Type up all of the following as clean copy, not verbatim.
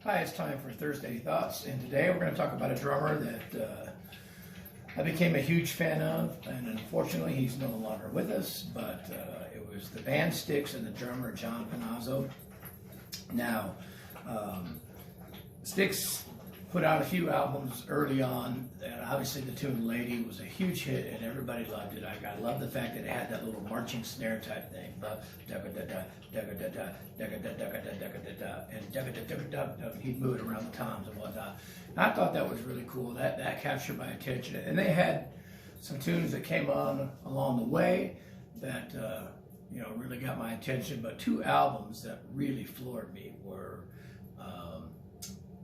Hi, it's time for Thursday Thoughts, and today we're going to talk about a drummer that I became a huge fan of, and unfortunately he's no longer with us, but it was the band Styx and the drummer John Panozzo. Now, Styx put out a few albums early on, and obviously the tune Lady was a huge hit and everybody loved it. I love the fact that it had that little marching snare type thing. And he'd move it around the toms and whatnot. And I thought that was really cool. That captured my attention. And they had some tunes that came on along the way that really got my attention. But two albums that really floored me were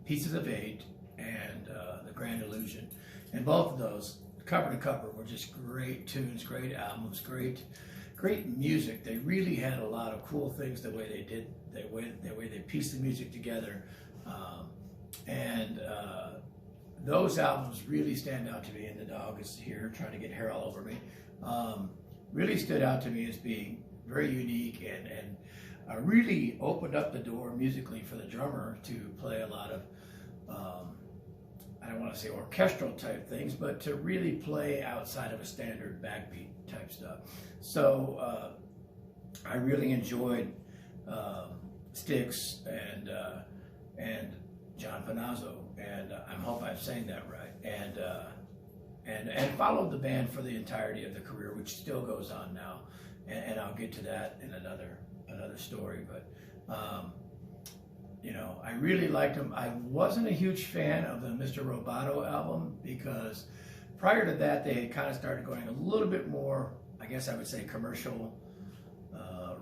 Pieces of Eight and The Grand Illusion. And both of those, cover to cover, were just great tunes, great albums, great music. They really had a lot of cool things the way they did, the way they pieced the music together. Those albums really stand out to me, and the dog is here trying to get hair all over me. Really stood out to me as being very unique and really opened up the door musically for the drummer to play a lot of, I don't want to say orchestral type things, but to really play outside of a standard backbeat type stuff. So I really enjoyed Styx and John Panozzo, and I hope I'm saying that right. And followed the band for the entirety of the career, which still goes on now, and I'll get to that in another story. But I really liked them. I wasn't a huge fan of the Mr. Roboto album because prior to that they had kind of started going a little bit more, I guess I would say, commercial,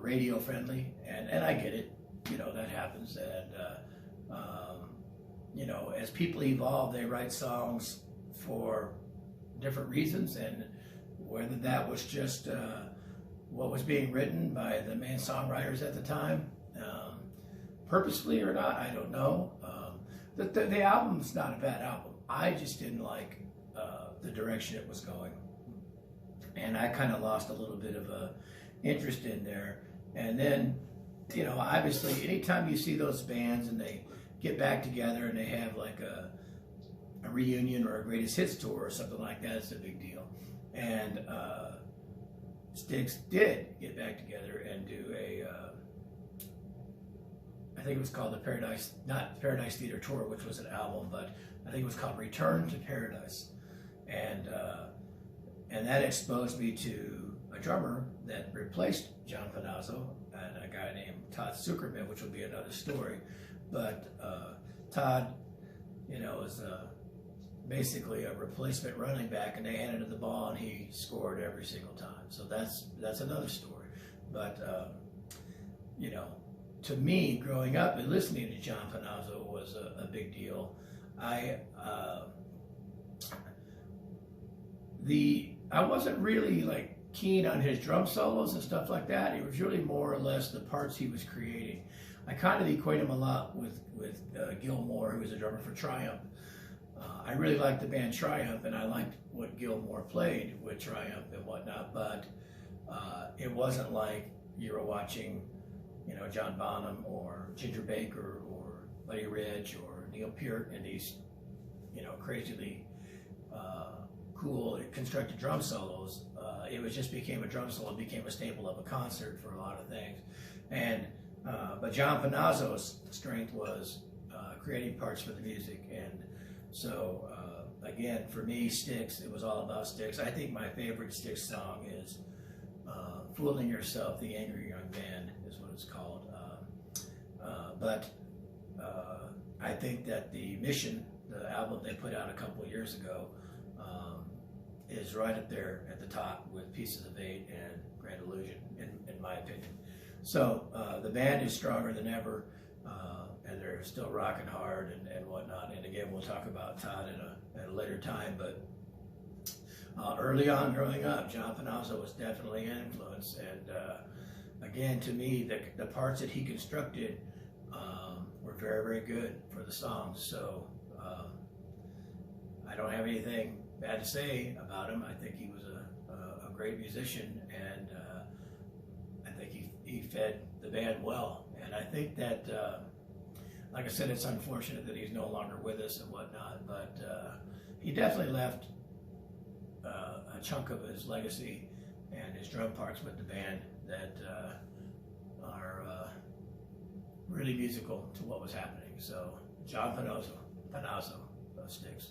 radio friendly, and I get it. That happens, and as people evolve, they write songs for different reasons, and whether that was just what was being written by the main songwriters at the time, purposefully or not, I don't know. The album's not a bad album. I just didn't like the direction it was going, and I kind of lost a little bit of interest in there. And then, obviously, anytime you see those bands and they get back together and they have like a reunion or a greatest hits tour or something like that, it's a big deal. And Styx did get back together and do I think it was called not Paradise Theater Tour, which was an album, but I think it was called Return to Paradise. And that exposed me to a drummer that replaced John Panozzo, and a guy named Todd Sucherman, which will be another story. But Todd, was basically a replacement running back, and they handed him the ball and he scored every single time. So that's another story. But to me, growing up and listening to John Panozzo was a big deal. I wasn't really keen on his drum solos and stuff like that. It was really more or less the parts he was creating. I kind of equate him a lot with Gilmore, who was a drummer for Triumph. I really liked the band Triumph, and I liked what Gilmore played with Triumph and whatnot, but it wasn't like you were watching, John Bonham or Ginger Baker or Buddy Rich or Neil Peart and these, crazily cool constructed drum solos. It just became a drum solo, became a staple of a concert for a lot of things. And but John Panozzo's strength was creating parts for the music. And so again, for me, Styx, it was all about Styx. I think my favorite Styx song is Fooling Yourself, the Angry Young Man is what it's called. But I think that the Mission, the album they put out a couple of years ago, is right up there at the top with Pieces of Eight and Grand Illusion, in my opinion. So the band is stronger than ever, and they're still rocking hard and whatnot. And again, we'll talk about Todd at a later time. But early on growing up, John Panozzo was definitely an influence. And again, to me, the parts that he constructed were very, very good for the songs. So I don't have anything bad to say about him. I think he was a great musician, and I think he fed the band well. And I think that like I said, it's unfortunate that he's no longer with us and whatnot, but he definitely left a chunk of his legacy and his drum parts with the band that are really musical to what was happening. So, John Panozzo of Styx.